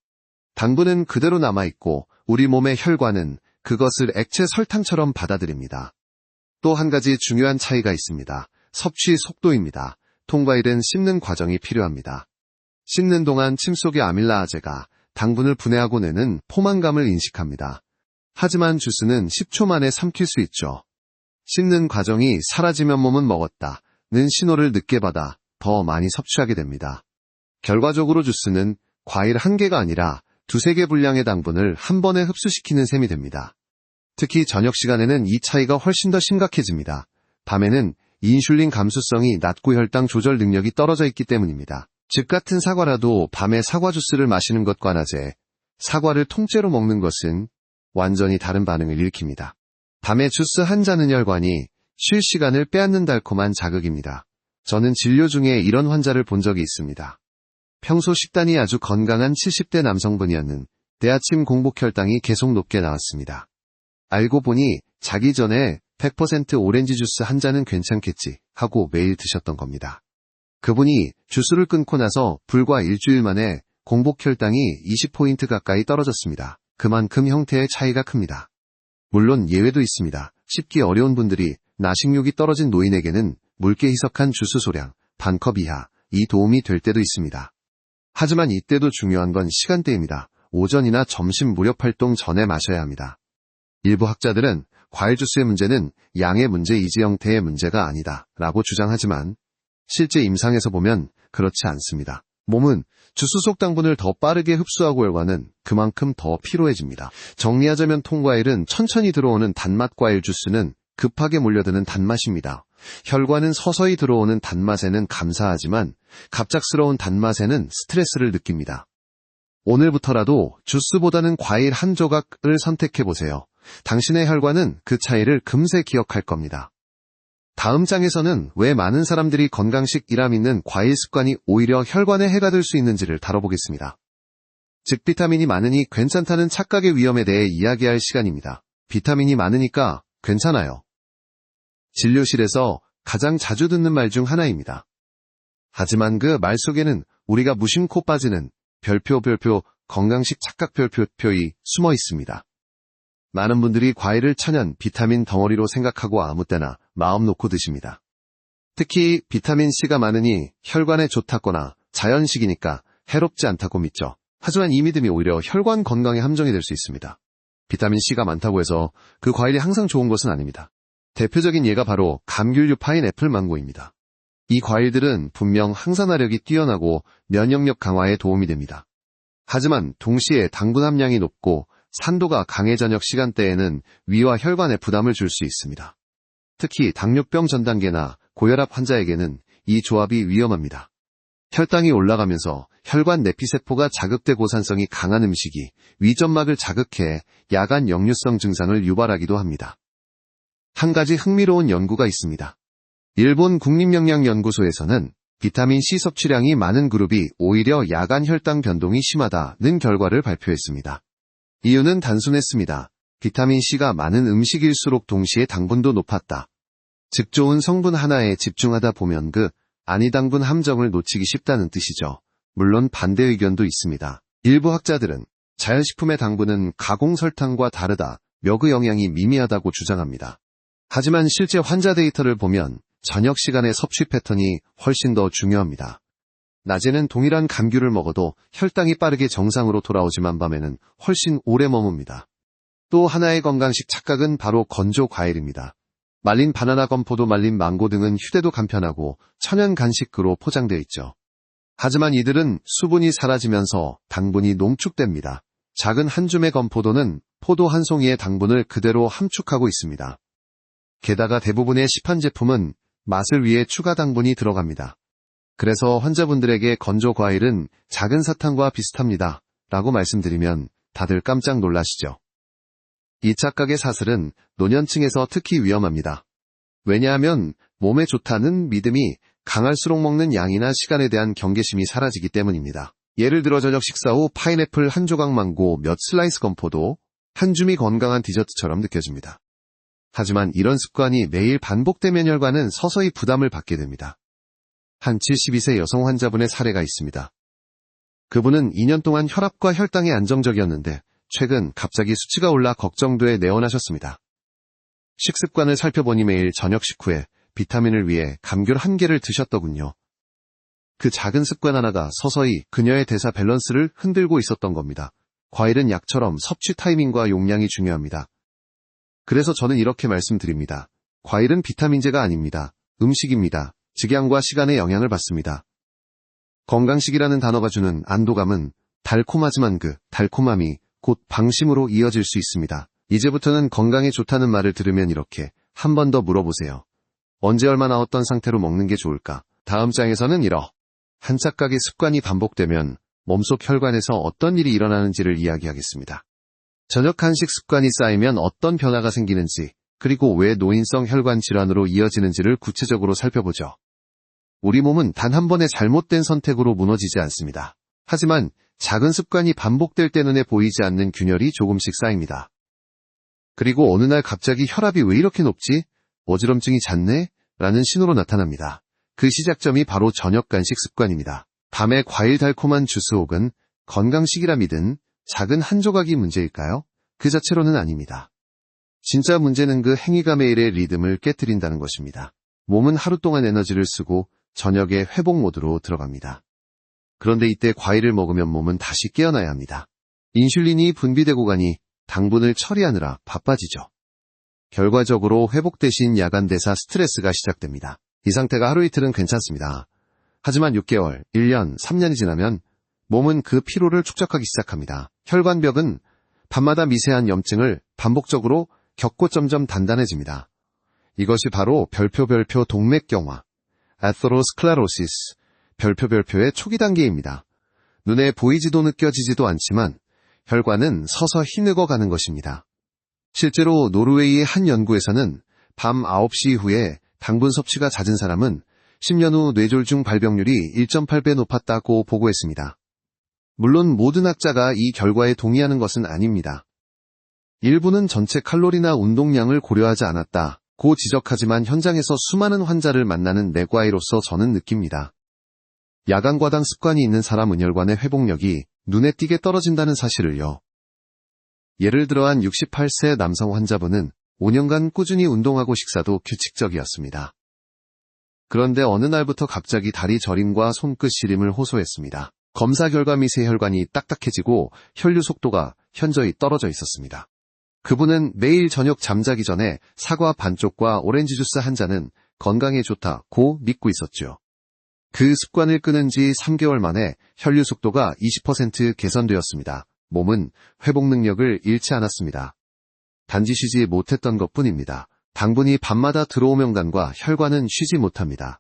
당분은 그대로 남아있고 우리 몸의 혈관은 그것을 액체 설탕처럼 받아들입니다. 또 한 가지 중요한 차이가 있습니다. 섭취 속도입니다. 통과일은 씹는 과정이 필요합니다. 씹는 동안 침 속의 아밀라아제가 당분을 분해하고 내는 포만감을 인식합니다. 하지만 주스는 10초 만에 삼킬 수 있죠. 씹는 과정이 사라지면 몸은 먹었다는 신호를 늦게 받아 더 많이 섭취하게 됩니다. 결과적으로 주스는 과일 한 개가 아니라 두세 개 분량의 당분을 한 번에 흡수시키는 셈이 됩니다. 특히 저녁 시간에는 이 차이가 훨씬 더 심각해집니다. 밤에는 인슐린 감수성이 낮고 혈당 조절 능력이 떨어져 있기 때문입니다. 즉 같은 사과라도 밤에 사과 주스를 마시는 것과 낮에 사과를 통째로 먹는 것은 완전히 다른 반응을 일으킵니다. 밤에 주스 한 잔은 혈관이 쉴 시간을 빼앗는 달콤한 자극입니다. 저는 진료 중에 이런 환자를 본 적이 있습니다. 평소 식단이 아주 건강한 70대 남성분이었는 때아침 공복 혈당이 계속 높게 나왔습니다. 알고 보니 자기 전에 100% 오렌지 주스 한 잔은 괜찮겠지 하고 매일 드셨던 겁니다. 그분이 주스를 끊고 나서 불과 일주일 만에 공복 혈당이 20포인트 가까이 떨어졌습니다. 그만큼 형태의 차이가 큽니다. 물론 예외도 있습니다. 씹기 어려운 분들이 나식욕이 떨어진 노인에게는 묽게 희석한 주스 소량 반컵 이하 이 도움이 될 때도 있습니다. 하지만 이때도 중요한 건 시간대입니다. 오전이나 점심 무렵 활동 전에 마셔야 합니다. 일부 학자들은 과일 주스의 문제는 양의 문제이지 형태의 문제가 아니다 라고 주장하지만 실제 임상에서 보면 그렇지 않습니다. 몸은 주스 속 당분을 더 빠르게 흡수하고 혈관은 그만큼 더 피로해집니다. 정리하자면 통과일은 천천히 들어오는 단맛 과일 주스는 급하게 몰려드는 단맛입니다. 혈관은 서서히 들어오는 단맛에는 감사하지만 갑작스러운 단맛에는 스트레스를 느낍니다. 오늘부터라도 주스보다는 과일 한 조각을 선택해보세요. 당신의 혈관은 그 차이를 금세 기억할 겁니다. 다음 장에서는 왜 많은 사람들이 건강식이라 믿는 과일 습관이 오히려 혈관에 해가 될 수 있는지를 다뤄보겠습니다. 즉 비타민이 많으니 괜찮다는 착각의 위험에 대해 이야기할 시간입니다. 비타민이 많으니까 괜찮아요. 진료실에서 가장 자주 듣는 말 중 하나입니다. 하지만 그 말 속에는 우리가 무심코 빠지는 별표 건강식 착각 별표이 숨어 있습니다. 많은 분들이 과일을 천연 비타민 덩어리로 생각하고 아무 때나 마음 놓고 드십니다. 특히 비타민C가 많으니 혈관에 좋다거나 자연식이니까 해롭지 않다고 믿죠. 하지만 이 믿음이 오히려 혈관 건강에 함정이 될 수 있습니다. 비타민C가 많다고 해서 그 과일이 항상 좋은 것은 아닙니다. 대표적인 예가 바로 감귤류, 파인애플, 망고입니다. 이 과일들은 분명 항산화력이 뛰어나고 면역력 강화에 도움이 됩니다. 하지만 동시에 당분 함량이 높고 산도가 강해 저녁 시간대에는 위와 혈관에 부담을 줄 수 있습니다. 특히 당뇨병 전 단계나 고혈압 환자에게는 이 조합이 위험합니다. 혈당이 올라가면서 혈관 내피세포가 자극돼 고산성이 강한 음식이 위점막을 자극해 야간 역류성 증상을 유발하기도 합니다. 한 가지 흥미로운 연구가 있습니다. 일본 국립영양연구소에서는 비타민C 섭취량이 많은 그룹이 오히려 야간 혈당 변동이 심하다는 결과를 발표했습니다. 이유는 단순했습니다. 비타민C가 많은 음식일수록 동시에 당분도 높았다. 즉 좋은 성분 하나에 집중하다 보면 그 아니당분 함정을 놓치기 쉽다는 뜻이죠. 물론 반대 의견도 있습니다. 일부 학자들은 자연식품의 당분은 가공 설탕과 다르다, 몇 영향이 미미하다고 주장합니다. 하지만 실제 환자 데이터를 보면 저녁 시간의 섭취 패턴이 훨씬 더 중요합니다. 낮에는 동일한 감귤을 먹어도 혈당이 빠르게 정상으로 돌아오지만 밤에는 훨씬 오래 머뭅니다. 또 하나의 건강식 착각은 바로 건조 과일입니다. 말린 바나나, 건포도, 말린 망고 등은 휴대도 간편하고 천연 간식으로 포장되어 있죠. 하지만 이들은 수분이 사라지면서 당분이 농축됩니다. 작은 한 줌의 건포도는 포도 한 송이의 당분을 그대로 함축하고 있습니다. 게다가 대부분의 시판 제품은 맛을 위해 추가 당분이 들어갑니다. 그래서 환자분들에게 건조 과일은 작은 사탕과 비슷합니다. 라고 말씀드리면 다들 깜짝 놀라시죠. 이 착각의 사슬은 노년층에서 특히 위험합니다. 왜냐하면 몸에 좋다는 믿음이 강할수록 먹는 양이나 시간에 대한 경계심이 사라지기 때문입니다. 예를 들어 저녁 식사 후 파인애플 한 조각, 망고 몇 슬라이스, 건포도 한 줌이 건강한 디저트처럼 느껴집니다. 하지만 이런 습관이 매일 반복되면 혈관은 서서히 부담을 받게 됩니다. 한 72세 여성 환자분의 사례가 있습니다. 그분은 2년 동안 혈압과 혈당이 안정적이었는데 최근 갑자기 수치가 올라 걱정돼 내원하셨습니다. 식습관을 살펴보니 매일 저녁 식후에 비타민을 위해 감귤 1개를 드셨더군요. 그 작은 습관 하나가 서서히 그녀의 대사 밸런스를 흔들고 있었던 겁니다. 과일은 약처럼 섭취 타이밍과 용량이 중요합니다. 그래서 저는 이렇게 말씀드립니다. 과일은 비타민제가 아닙니다. 음식입니다. 직양과 시간에 영향을 받습니다. 건강식이라는 단어가 주는 안도감은 달콤하지만 그 달콤함이 곧 방심으로 이어질 수 있습니다. 이제부터는 건강에 좋다는 말을 들으면 이렇게 한 번 더 물어보세요. 언제 얼마나 어떤 상태로 먹는 게 좋을까? 다음 장에서는 한 착각의 습관이 반복되면 몸속 혈관에서 어떤 일이 일어나는지를 이야기하겠습니다. 저녁 간식 습관이 쌓이면 어떤 변화가 생기는지, 그리고 왜 노인성 혈관 질환으로 이어지는지를 구체적으로 살펴보죠. 우리 몸은 단 한 번의 잘못된 선택으로 무너지지 않습니다. 하지만 작은 습관이 반복될 때 눈에 보이지 않는 균열이 조금씩 쌓입니다. 그리고 어느 날 갑자기 혈압이 왜 이렇게 높지? 어지럼증이 잦네? 라는 신호로 나타납니다. 그 시작점이 바로 저녁 간식 습관입니다. 밤에 과일 달콤한 주스 혹은 건강식이라 믿은 작은 한 조각이 문제일까요? 그 자체로는 아닙니다. 진짜 문제는 그 행위가 매일의 리듬을 깨뜨린다는 것입니다. 몸은 하루 동안 에너지를 쓰고 저녁에 회복 모드로 들어갑니다. 그런데 이때 과일을 먹으면 몸은 다시 깨어나야 합니다. 인슐린이 분비되고 가니 당분을 처리하느라 바빠지죠. 결과적으로 회복 대신 야간 대사 스트레스가 시작됩니다. 이 상태가 하루 이틀은 괜찮습니다. 하지만 6개월, 1년, 3년이 지나면 몸은 그 피로를 축적하기 시작합니다. 혈관벽은 밤마다 미세한 염증을 반복적으로 겪고 점점 단단해집니다. 이것이 바로 별표 동맥경화, 아테로스클레로시스, 별표의 초기 단계입니다. 눈에 보이지도 느껴지지도 않지만 혈관은 서서 힘익어가는 것입니다. 실제로 노르웨이의 한 연구에서는 밤 9시 이후에 당분 섭취가 잦은 사람은 10년 후 뇌졸중 발병률이 1.8배 높았다고 보고했습니다. 물론 모든 학자가 이 결과에 동의하는 것은 아닙니다. 일부는 전체 칼로리나 운동량을 고려하지 않았다고 지적하지만 현장에서 수많은 환자를 만나는 내과의로서 저는 느낍니다. 야간 과당 습관이 있는 사람은 혈관의 회복력이 눈에 띄게 떨어진다는 사실을요. 예를 들어 한 68세 남성 환자분은 5년간 꾸준히 운동하고 식사도 규칙적이었습니다. 그런데 어느 날부터 갑자기 다리 저림과 손끝 시림을 호소했습니다. 검사 결과 미세 혈관이 딱딱해지고 혈류 속도가 현저히 떨어져 있었습니다. 그분은 매일 저녁 잠자기 전에 사과 반쪽과 오렌지 주스 한 잔은 건강에 좋다고 믿고 있었죠. 그 습관을 끊은 지 3개월 만에 혈류 속도가 20% 개선되었습니다. 몸은 회복 능력을 잃지 않았습니다. 단지 쉬지 못했던 것뿐입니다. 당분이 밤마다 들어오면 간과 혈관은 쉬지 못합니다.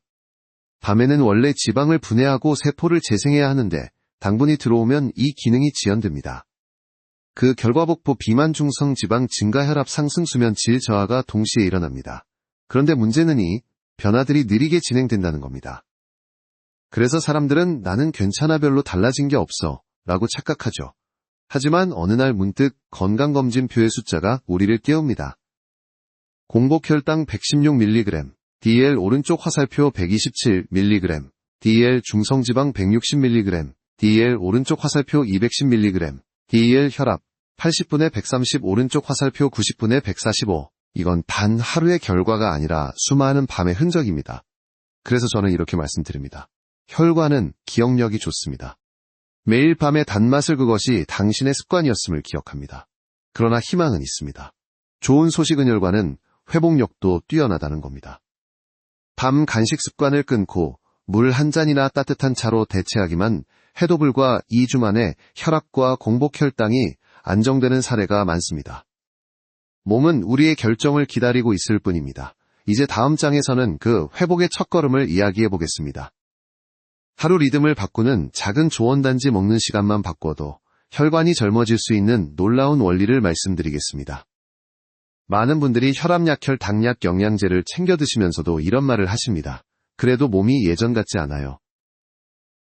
밤에는 원래 지방을 분해하고 세포를 재생해야 하는데 당분이 들어오면 이 기능이 지연됩니다. 그 결과 복부 비만 중성 지방 증가 혈압 상승 수면 질 저하가 동시에 일어납니다. 그런데 문제는 이 변화들이 느리게 진행된다는 겁니다. 그래서 사람들은 나는 괜찮아 별로 달라진 게 없어 라고 착각하죠. 하지만 어느 날 문득 건강검진표의 숫자가 우리를 깨웁니다. 공복혈당 116mg, DL 오른쪽 화살표 127mg, DL 중성지방 160mg, DL 오른쪽 화살표 210mg, DL 혈압 80분의 130 오른쪽 화살표 90분의 145. 이건 단 하루의 결과가 아니라 수많은 밤의 흔적입니다. 그래서 저는 이렇게 말씀드립니다. 혈관은 기억력이 좋습니다. 매일 밤의 단맛을 그것이 당신의 습관이었음을 기억합니다. 그러나 희망은 있습니다. 좋은 소식은 혈관은 회복력도 뛰어나다는 겁니다. 밤 간식 습관을 끊고 물 한 잔이나 따뜻한 차로 대체하기만 해도 불과 2주 만에 혈압과 공복혈당이 안정되는 사례가 많습니다. 몸은 우리의 결정을 기다리고 있을 뿐입니다. 이제 다음 장에서는 그 회복의 첫걸음을 이야기해 보겠습니다. 하루 리듬을 바꾸는 작은 조언단지 먹는 시간만 바꿔도 혈관이 젊어질 수 있는 놀라운 원리를 말씀드리겠습니다. 많은 분들이 혈압약혈, 당약, 영양제를 챙겨 드시면서도 이런 말을 하십니다. 그래도 몸이 예전 같지 않아요.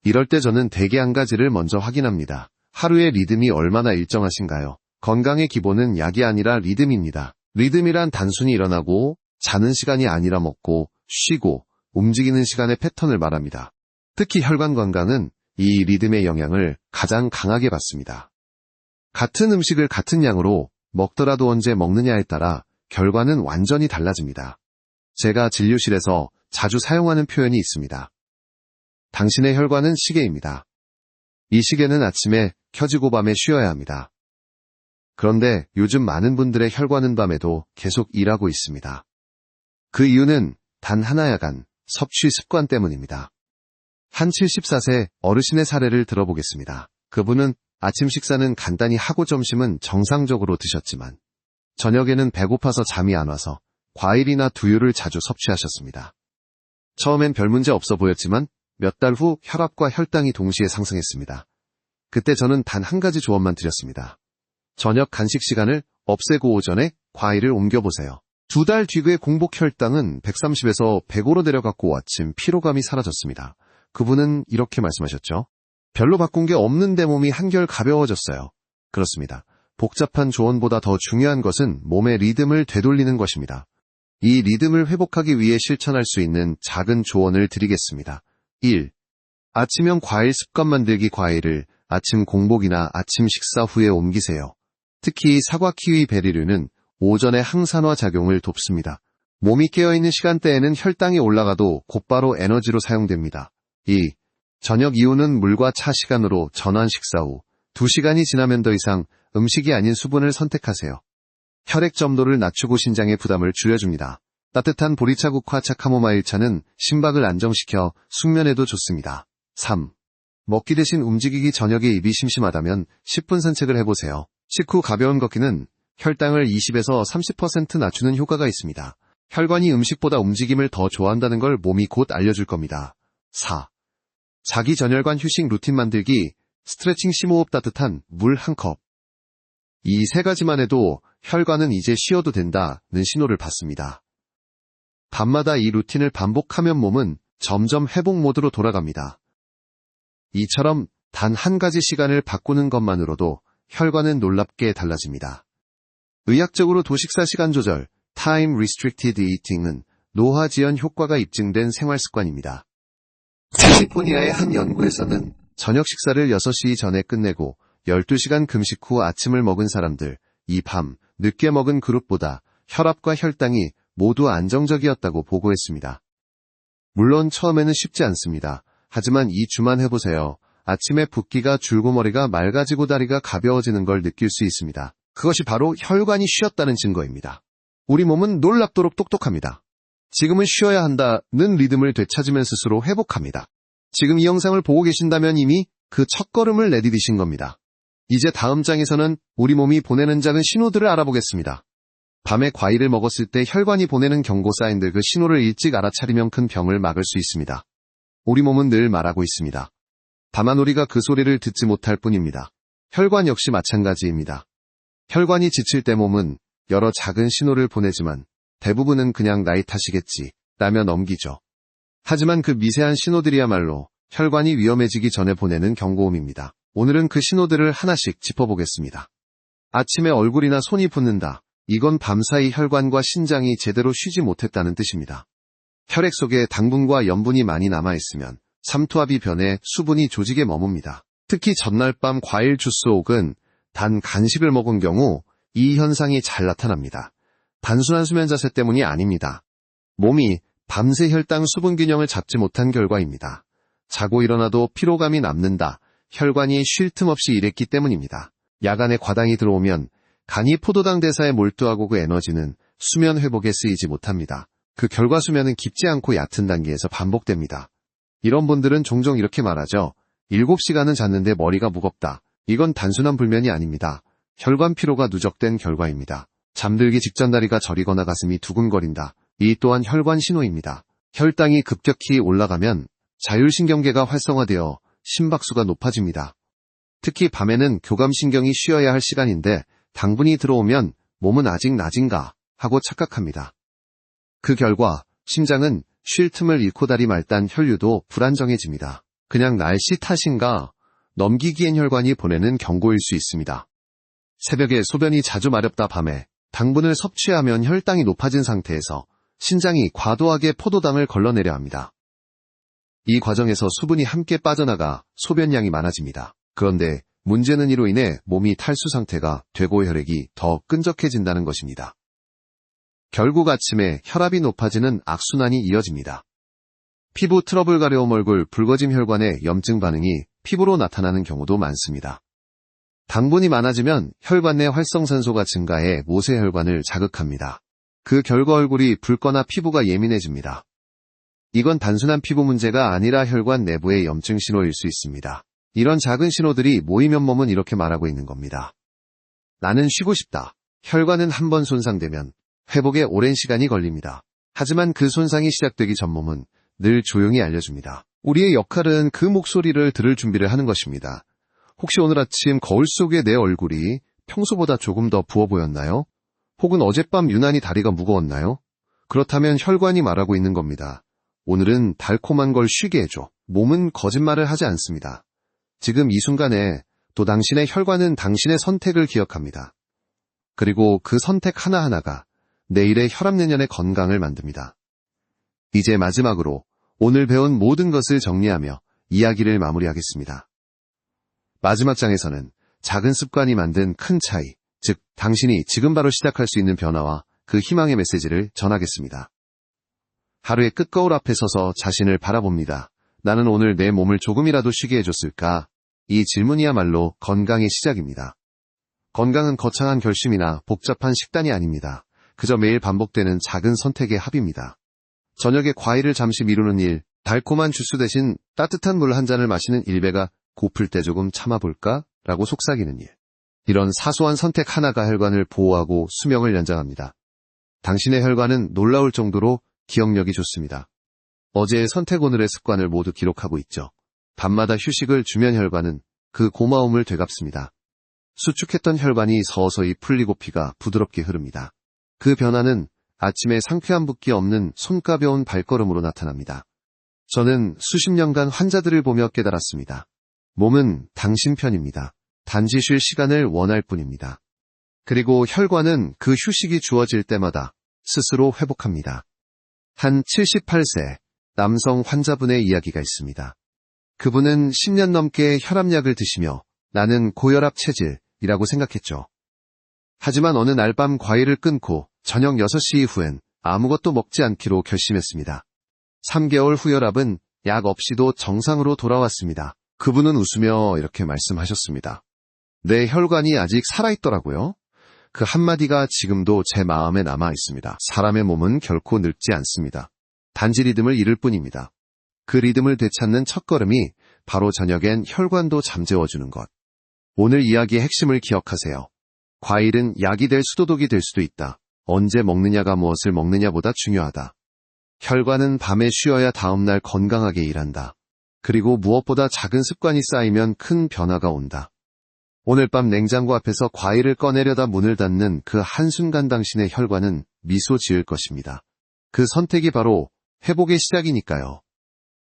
이럴 때 저는 대개 한 가지를 먼저 확인합니다. 하루의 리듬이 얼마나 일정하신가요? 건강의 기본은 약이 아니라 리듬입니다. 리듬이란 단순히 일어나고 자는 시간이 아니라 먹고 쉬고 움직이는 시간의 패턴을 말합니다. 특히 혈관 건강은 이 리듬의 영향을 가장 강하게 받습니다. 같은 음식을 같은 양으로 먹더라도 언제 먹느냐에 따라 결과는 완전히 달라집니다. 제가 진료실에서 자주 사용하는 표현이 있습니다. 당신의 혈관은 시계입니다. 이 시계는 아침에 켜지고 밤에 쉬어야 합니다. 그런데 요즘 많은 분들의 혈관은 밤에도 계속 일하고 있습니다. 그 이유는 단 하나야간 섭취 습관 때문입니다. 한 74세 어르신의 사례를 들어보겠습니다. 그분은 아침 식사는 간단히 하고 점심은 정상적으로 드셨지만 저녁에는 배고파서 잠이 안 와서 과일이나 두유를 자주 섭취하셨습니다. 처음엔 별 문제 없어 보였지만 몇 달 후 혈압과 혈당이 동시에 상승했습니다. 그때 저는 단 한 가지 조언만 드렸습니다. 저녁 간식 시간을 없애고 오전에 과일을 옮겨보세요. 2달 뒤의 공복 혈당은 130에서 105로 내려갔고 아침 피로감이 사라졌습니다. 그분은 이렇게 말씀하셨죠. 별로 바꾼 게 없는데 몸이 한결 가벼워졌어요. 그렇습니다. 복잡한 조언보다 더 중요한 것은 몸의 리듬을 되돌리는 것입니다. 이 리듬을 회복하기 위해 실천할 수 있는 작은 조언을 드리겠습니다. 1. 아침형 과일 습관 만들기. 과일을 아침 공복이나 아침 식사 후에 옮기세요. 특히 사과, 키위, 베리류는 오전에 항산화 작용을 돕습니다. 몸이 깨어있는 시간대에는 혈당이 올라가도 곧바로 에너지로 사용됩니다. 2. 저녁 이후는 물과 차 시간으로 전환. 식사 후 2시간이 지나면 더 이상 음식이 아닌 수분을 선택하세요. 혈액 점도를 낮추고 신장의 부담을 줄여줍니다. 따뜻한 보리차국화 차, 카모마일 차는 심박을 안정시켜 숙면에도 좋습니다. 3. 먹기 대신 움직이기. 저녁에 입이 심심하다면 10분 산책을 해보세요. 식후 가벼운 걷기는 혈당을 20에서 30% 낮추는 효과가 있습니다. 혈관이 음식보다 움직임을 더 좋아한다는 걸 몸이 곧 알려줄 겁니다. 4. 자기 전혈관 휴식 루틴 만들기. 스트레칭, 심호흡, 따뜻한 물 1컵. 이 3가지만 해도 혈관은 이제 쉬어도 된다는 신호를 받습니다. 밤마다 이 루틴을 반복하면 몸은 점점 회복 모드로 돌아갑니다. 이처럼 단 한 가지 시간을 바꾸는 것만으로도 혈관은 놀랍게 달라집니다. 의학적으로 도식사 시간 조절, Time Restricted Eating은 노화 지연 효과가 입증된 생활습관입니다. 캘리포니아의 한 연구에서는 저녁 식사를 6시 전에 끝내고 12시간 금식 후 아침을 먹은 사람들, 이 밤 늦게 먹은 그룹보다 혈압과 혈당이 모두 안정적이었다고 보고했습니다. 물론 처음에는 쉽지 않습니다. 하지만 이 주만 해보세요. 아침에 붓기가 줄고 머리가 맑아지고 다리가 가벼워지는 걸 느낄 수 있습니다. 그것이 바로 혈관이 쉬었다는 증거입니다. 우리 몸은 놀랍도록 똑똑합니다. 지금은 쉬어야 한다는 리듬을 되찾으면 스스로 회복합니다. 지금 이 영상을 보고 계신다면 이미 그 첫걸음을 내디디신 겁니다. 이제 다음 장에서는 우리 몸이 보내는 작은 신호들을 알아보겠습니다. 밤에 과일을 먹었을 때 혈관이 보내는 경고 사인들, 그 신호를 일찍 알아차리면 큰 병을 막을 수 있습니다. 우리 몸은 늘 말하고 있습니다. 다만 우리가 그 소리를 듣지 못할 뿐입니다. 혈관 역시 마찬가지입니다. 혈관이 지칠 때 몸은 여러 작은 신호를 보내지만 대부분은 그냥 나이 탓이겠지 라며 넘기죠. 하지만 그 미세한 신호들이야말로 혈관이 위험해지기 전에 보내는 경고음입니다. 오늘은 그 신호들을 하나씩 짚어보겠습니다. 아침에 얼굴이나 손이 붓는다. 이건 밤사이 혈관과 신장이 제대로 쉬지 못했다는 뜻입니다. 혈액 속에 당분과 염분이 많이 남아있으면 삼투압이 변해 수분이 조직에 머뭅니다. 특히 전날 밤 과일 주스 혹은 단 간식을 먹은 경우 이 현상이 잘 나타납니다. 단순한 수면 자세 때문이 아닙니다. 몸이 밤새 혈당 수분 균형을 잡지 못한 결과입니다. 자고 일어나도 피로감이 남는다. 혈관이 쉴 틈 없이 일했기 때문입니다. 야간에 과당이 들어오면 간이 포도당 대사에 몰두하고 그 에너지는 수면 회복에 쓰이지 못합니다. 그 결과 수면은 깊지 않고 얕은 단계에서 반복됩니다. 이런 분들은 종종 이렇게 말하죠. 7시간은 잤는데 머리가 무겁다. 이건 단순한 불면이 아닙니다. 혈관 피로가 누적된 결과입니다. 잠들기 직전 다리가 저리거나 가슴이 두근거린다. 이 또한 혈관 신호입니다. 혈당이 급격히 올라가면 자율신경계가 활성화되어 심박수가 높아집니다. 특히 밤에는 교감신경이 쉬어야 할 시간인데 당분이 들어오면 몸은 아직 낮인가 하고 착각합니다. 그 결과 심장은 쉴 틈을 잃고 다리 말단, 혈류도 불안정해집니다. 그냥 날씨 탓인가? 넘기기엔 혈관이 보내는 경고일 수 있습니다. 새벽에 소변이 자주 마렵다. 밤에 당분을 섭취하면 혈당이 높아진 상태에서 신장이 과도하게 포도당을 걸러내려 합니다. 이 과정에서 수분이 함께 빠져나가 소변량이 많아집니다. 그런데 문제는 이로 인해 몸이 탈수 상태가 되고 혈액이 더 끈적해진다는 것입니다. 결국 아침에 혈압이 높아지는 악순환이 이어집니다. 피부 트러블, 가려움, 얼굴 붉어짐, 혈관의 염증 반응이 피부로 나타나는 경우도 많습니다. 당분이 많아지면 혈관 내 활성산소가 증가해 모세혈관을 자극합니다. 그 결과 얼굴이 붉거나 피부가 예민해집니다. 이건 단순한 피부 문제가 아니라 혈관 내부의 염증 신호일 수 있습니다. 이런 작은 신호들이 모이면 몸은 이렇게 말하고 있는 겁니다. 나는 쉬고 싶다. 혈관은 한번 손상되면 회복에 오랜 시간이 걸립니다. 하지만 그 손상이 시작되기 전 몸은 늘 조용히 알려줍니다. 우리의 역할은 그 목소리를 들을 준비를 하는 것입니다. 혹시 오늘 아침 거울 속의 내 얼굴이 평소보다 조금 더 부어 보였나요? 혹은 어젯밤 유난히 다리가 무거웠나요? 그렇다면 혈관이 말하고 있는 겁니다. 오늘은 달콤한 걸 쉬게 해줘. 몸은 거짓말을 하지 않습니다. 지금 이 순간에 또 당신의 혈관은 당신의 선택을 기억합니다. 그리고 그 선택 하나하나가 내일의 혈압내년의 건강을 만듭니다. 이제 마지막으로 오늘 배운 모든 것을 정리하며 이야기를 마무리하겠습니다. 마지막 장에서는 작은 습관이 만든 큰 차이, 즉 당신이 지금 바로 시작할 수 있는 변화와 그 희망의 메시지를 전하겠습니다. 하루의 끝거울 앞에 서서 자신을 바라봅니다. 나는 오늘 내 몸을 조금이라도 쉬게 해줬을까? 이 질문이야말로 건강의 시작입니다. 건강은 거창한 결심이나 복잡한 식단이 아닙니다. 그저 매일 반복되는 작은 선택의 합입니다. 저녁에 과일을 잠시 미루는 일, 달콤한 주스 대신 따뜻한 물 한 잔을 마시는 일배가 고플 때 조금 참아볼까? 라고 속삭이는 일. 이런 사소한 선택 하나가 혈관을 보호하고 수명을 연장합니다. 당신의 혈관은 놀라울 정도로 기억력이 좋습니다. 어제의 선택 오늘의 습관을 모두 기록하고 있죠. 밤마다 휴식을 주면 혈관은 그 고마움을 되갚습니다. 수축했던 혈관이 서서히 풀리고 피가 부드럽게 흐릅니다. 그 변화는 아침에 상쾌한 붓기 없는 손가벼운 발걸음으로 나타납니다. 저는 수십 년간 환자들을 보며 깨달았습니다. 몸은 당신 편입니다. 단지 쉴 시간을 원할 뿐입니다. 그리고 혈관은 그 휴식이 주어질 때마다 스스로 회복합니다. 한 78세 남성 환자분의 이야기가 있습니다. 그분은 10년 넘게 혈압약을 드시며 나는 고혈압 체질이라고 생각했죠. 하지만 어느 날 밤 과일을 끊고 저녁 6시 이후엔 아무것도 먹지 않기로 결심했습니다. 3개월 후 혈압은 약 없이도 정상으로 돌아왔습니다. 그분은 웃으며 이렇게 말씀하셨습니다. 내 혈관이 아직 살아있더라고요. 그 한마디가 지금도 제 마음에 남아 있습니다. 사람의 몸은 결코 늙지 않습니다. 단지 리듬을 잃을 뿐입니다. 그 리듬을 되찾는 첫걸음이 바로 저녁엔 혈관도 잠재워주는 것. 오늘 이야기의 핵심을 기억하세요. 과일은 약이 될 수도독이 될 수도 있다. 언제 먹느냐가 무엇을 먹느냐보다 중요하다. 혈관은 밤에 쉬어야 다음날 건강하게 일한다. 그리고 무엇보다 작은 습관이 쌓이면 큰 변화가 온다. 오늘 밤 냉장고 앞에서 과일을 꺼내려다 문을 닫는 그 한순간 당신의 혈관은 미소 지을 것입니다. 그 선택이 바로 회복의 시작이니까요.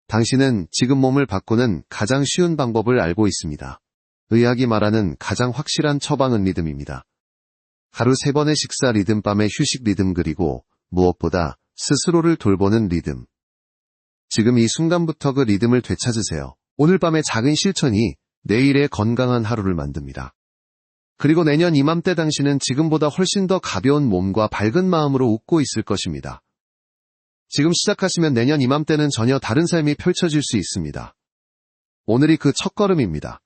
당신은 지금 몸을 바꾸는 가장 쉬운 방법을 알고 있습니다. 의학이 말하는 가장 확실한 처방은 리듬입니다. 하루 3번의 식사 리듬, 밤의 휴식 리듬, 그리고 무엇보다 스스로를 돌보는 리듬. 지금 이 순간부터 그 리듬을 되찾으세요. 오늘 밤의 작은 실천이 내일의 건강한 하루를 만듭니다. 그리고 내년 이맘때 당신은 지금보다 훨씬 더 가벼운 몸과 밝은 마음으로 웃고 있을 것입니다. 지금 시작하시면 내년 이맘때는 전혀 다른 삶이 펼쳐질 수 있습니다. 오늘이 그 첫걸음입니다.